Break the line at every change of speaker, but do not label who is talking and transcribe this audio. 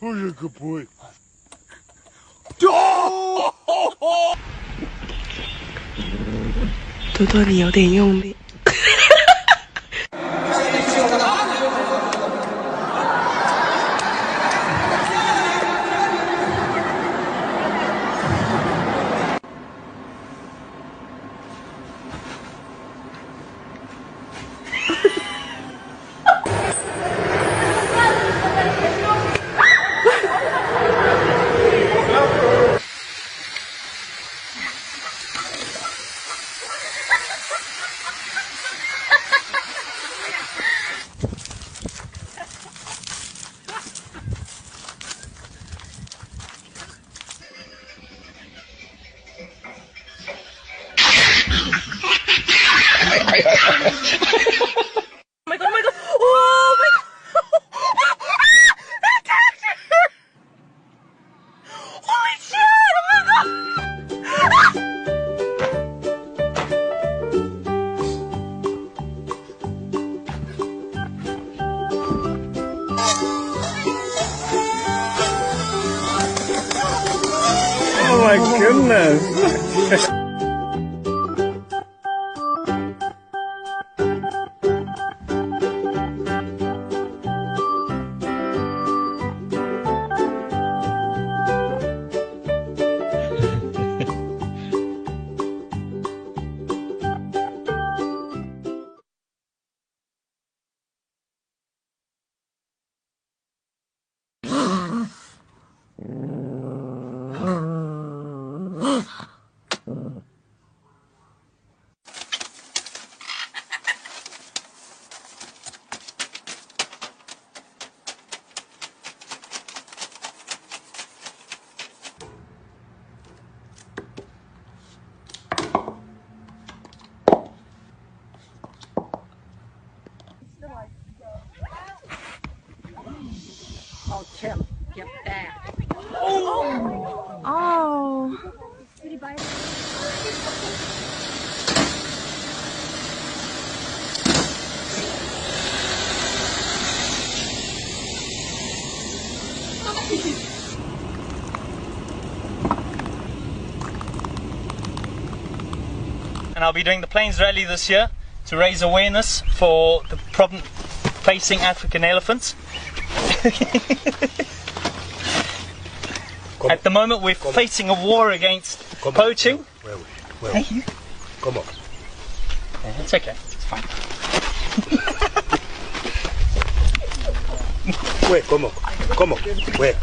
Who's a good boy?
多多，你有点用力。
Oh my goodness!
Oh, Tim, get back.
Oh.
Did he bite it?
And I'll be doing the Plains Rally this year to raise awareness for the problem facing African elephants. At the moment we're facing a war against poaching.
Hey. Come on.
Yeah, it's okay, it's fine.
Wait, come on. Come on. Wait.